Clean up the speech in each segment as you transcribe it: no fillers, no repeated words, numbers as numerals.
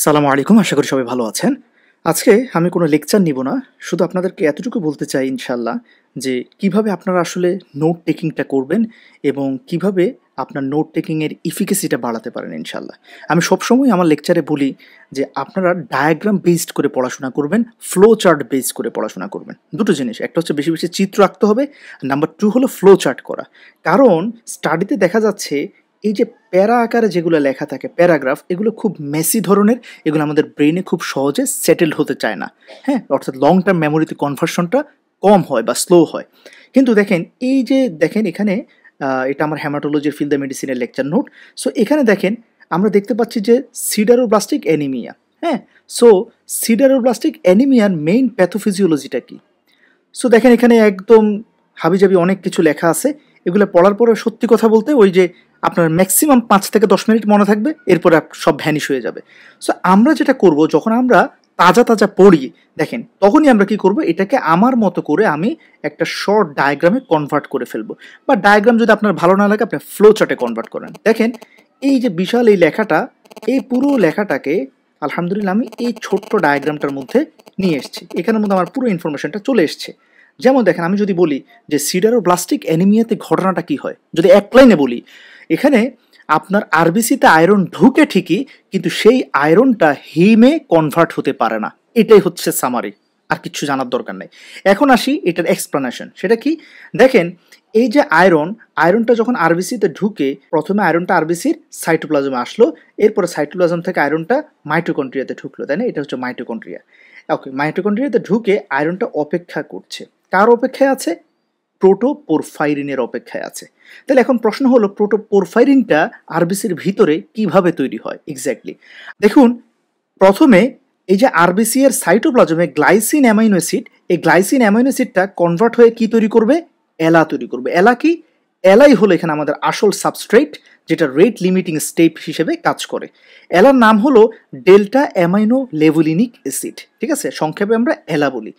আসসালামু আলাইকুম। আশা করি সবাই ভালো আছেন। আজকে আমি কোনো লেকচার নিব না। শুধু আপনাদেরকে এতটুকু বলতে চাই ইনশাআল্লাহ যে কিভাবে আপনারা আসলে নোট টেকিংটা করবেন এবং কিভাবে আপনার নোট টেকিং এর এফিকেসিটা বাড়াতে পারেন ইনশাআল্লাহ। আমি সবসময় আমার লেকচারে বলি যে আপনারা ডায়াগ্রাম বেসড করে পড়াশোনা করবেন, ফ্লো চার্ট বেস করে পড়াশোনা করবেন। দুটো জিনিস, একটা হচ্ছে বেশি, বেশি চিত্র আঁকতে হবে, নাম্বার 2 হলো ফ্লো চার্ট করা। কারণ স্টাডিতে দেখা যাচ্ছে এই যে প্যারা আকারে যেগুলো লেখা থাকে প্যারাগ্রাফ, এগুলো খুব মেসি ধরনের, এগুলো আমাদের ব্রেনে খুব সহজে সেটেল হতে চায় না। হ্যাঁ, অর্থাৎ লং টার্ম মেমোরিতে কনভার্সনটা কম হয় বা স্লো হয়। কিন্তু দেখেন এই যে দেখেন এখানে এটা আমার হ্যামাটোলজির ফিল্ড দ্য মেডিসিনের লেকচার নোট। সো এখানে দেখেন আমরা দেখতে পাচ্ছি যে সিডারোব্লাস্টিক অ্যানিমিয়া। হ্যাঁ, সো সিডারোব্লাস্টিক অ্যানিমিয়ার মেইন প্যাথোফিজিওলজিটা কি? সো দেখেন এখানে একদম হাবিজাবি অনেক কিছু লেখা আছে। এগুলো পড়ার পরে সত্যি কথা বলতে ওই যে আপনার ম্যাক্সিমাম 5 থেকে 10 মিনিট মনে থাকবে, এরপরে সব ভ্যানিশ হয়ে যাবে। সো আমরা যেটা করব, যখন আমরা তাজা তাজা পড়ি দেখেন, তখনই আমরা কি করব, এটাকে আমার মতো করে আমি একটা শর্ট ডায়াগ্রামে কনভার্ট করে ফেলবো। বা ডায়াগ্রাম যদি আপনার ভালো না লাগে আপনি ফ্লো চার্টে কনভার্ট করেন। দেখেন এই যে বিশাল এই লেখাটা, এই পুরো লেখাটাকে আলহামদুলিল্লাহ আমি এই ছোট্ট ডায়াগ্রামটার মধ্যে নিয়ে এসেছি। এখানের মধ্যে আমার পুরো ইনফরমেশনটা চলে এসছে। যেমন দেখেন আমি যদি বলি যে সিডারোব্লাস্টিক অ্যানিমিয়াতে ঘটনাটা কি হয়, যদি এক লাইনে বলি, এখানে আপনার আরবিসিতে আয়রন ঢুকে ঠিকই, কিন্তু সেই আয়রনটা হিমে কনভার্ট হতে পারে না। এটাই হচ্ছে সামারি, আর কিছু জানার দরকার নেই। এখন আসি এটার এক্সপ্লানেশন। সেটা কি? দেখেন এই যে আয়রনটা যখন আরবিসিতে ঢুকে, প্রথমে আয়রনটা আরবিসির সাইটোপ্লাজমে আসলো, এরপরে সাইটোপ্লাজম থেকে আয়রনটা মাইটোকন্ড্রিয়াতে ঢুকলো, তাই না? এটা হচ্ছে মাইটোকন্ড্রিয়া। ওকে, মাইটোকন্ড্রিয়াতে ঢুকে আয়রনটা অপেক্ষা করছে। কার অপেক্ষায় আছে? প্রোটোপোরফাইরিনের অপেক্ষায় আছে। তাহলে এখন প্রশ্ন হলো, প্রোটোপোরফাইরিনটা আরবিসির ভিতরে কিভাবে তৈরি হয় এক্স্যাক্টলি? দেখুন, প্রথমে এই যে আরবিসি এর সাইটোপ্লাজমে গ্লাইসিন অ্যামাইনো অ্যাসিড, এই গ্লাইসিন অ্যামাইনো অ্যাসিডটা কনভার্ট হয়ে কি তৈরি করবে? এলা তৈরি করবে। এলা কি? এলাই হলো এখানে আমাদের আসল সাবস্ট্রেট, যেটা রেট লিমিটিং স্টেপ হিসেবে কাজ করে। এলার নাম হলো ডেল্টা অ্যামাইনো লেভুলিনিক অ্যাসিড, ঠিক আছে? সংক্ষেপে আমরা এলা বলি।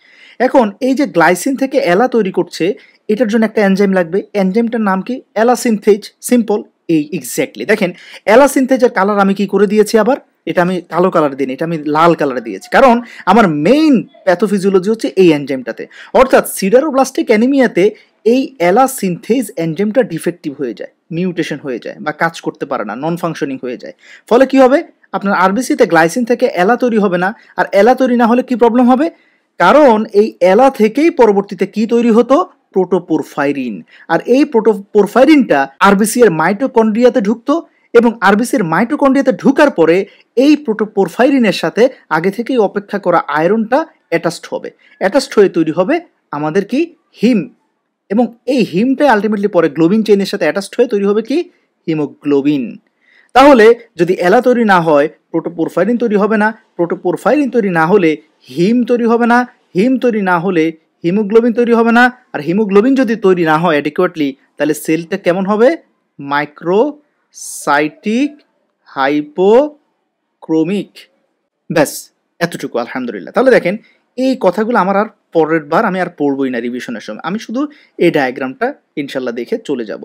এখন এই যে গ্লাইসিন থেকে এলা তৈরি করছে, এটার জন্য একটা এনজাইম লাগবে। এনজাইমটার নাম কি? এলা সিনথেজ। সিম্পল, এই এক্স্যাক্টলি। দেখেন এলা সিনথেজের কালার আমি কি করে দিয়েছি আবার? এটা আমি কালো কালার দিই, এটা আমি লাল কালারে দিয়েছি, কারণ আমার মেইন প্যাথোফিজিওলজি হচ্ছে এই এনজাইমটাতে। অর্থাৎ সিডারোব্লাস্টিক অ্যানিমিয়াতে এই এলা সিনথেজ এনজাইমটা ডিফেক্টিভ হয়ে যায়, মিউটেশন হয়ে যায়, বা কাজ করতে পারে না, নন ফাংশনিং হয়ে যায়। ফলে কি হবে? আপনার আরবিসিতে গ্লাইসিন থেকে এলা তৈরি হবে না। আর এলা তৈরি না হলে কি প্রবলেম হবে? কারণ এই এলা থেকেই পরবর্তীতে কি তৈরি হতো? প্রোটোপোরফাইরিন। আর এই প্রোটোপোরফাইরিনটা আরবিসি এর মাইটোকন্ড্রিয়াতে ঢুকতো, এবং আরবিসির মাইটোকন্ড্রিয়াতে ঢুকার পরে এই প্রোটোপোরফাইরিনের সাথে আগে থেকেই অপেক্ষা করা আয়রনটা অ্যাটাচড হবে। অ্যাটাচড হয়ে তৈরি হবে আমাদের কি? হিম। এবং এই হিমটাই আলটিমেটলি পরে গ্লোবিন চেইনের সাথে অ্যাটাচড হয়ে তৈরি হবে কি? হিমোগ্লোবিন। তাহলে যদি এলা তৈরি না হয়, প্রোটোপোরফাইরিন তৈরি হবে না। প্রোটোপোরফাইরিন তৈরি না হলে হিম তৈরি হবে না। হিম তৈরি না হলে হিমোগ্লোবিন তৈরি হবে না। আর হিমোগ্লোবিন যদি তৈরি না হয় অ্যাডিকুয়েটলি, তাহলে সেলটা কেমন হবে? Microcytic hypochromic. ব্যাস, এতটুকু আলহামদুলিল্লাহ। তাহলে দেখেন এই কথাগুলো আমার আর পরের বার আমি আর পড়বই না রিভিশনের সময়, আমি শুধু এই ডায়াগ্রামটা ইনশাল্লাহ দেখে চলে যাব।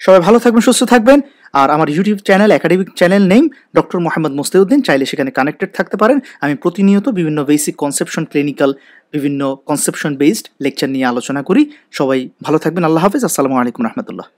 সবাই ভালো থাকবেন, সুস্থ থাকবেন। আর আমার YouTube channel, academic channel name doctor Mohammad Mustauddin, চাইলে সেখানে কানেক্টেড থাকতে পারেন। আমি প্রতিনিয়ত বিভিন্ন বেসিক কনসেপশন, ক্লিনিক্যাল বিভিন্ন কনসেপশন বেসড লেকচার নিয়ে আলোচনা করি। সবাই ভালো থাকবেন। আল্লাহ হাফেজ। আসসালামু আলাইকুম রহমতুল্লাহ।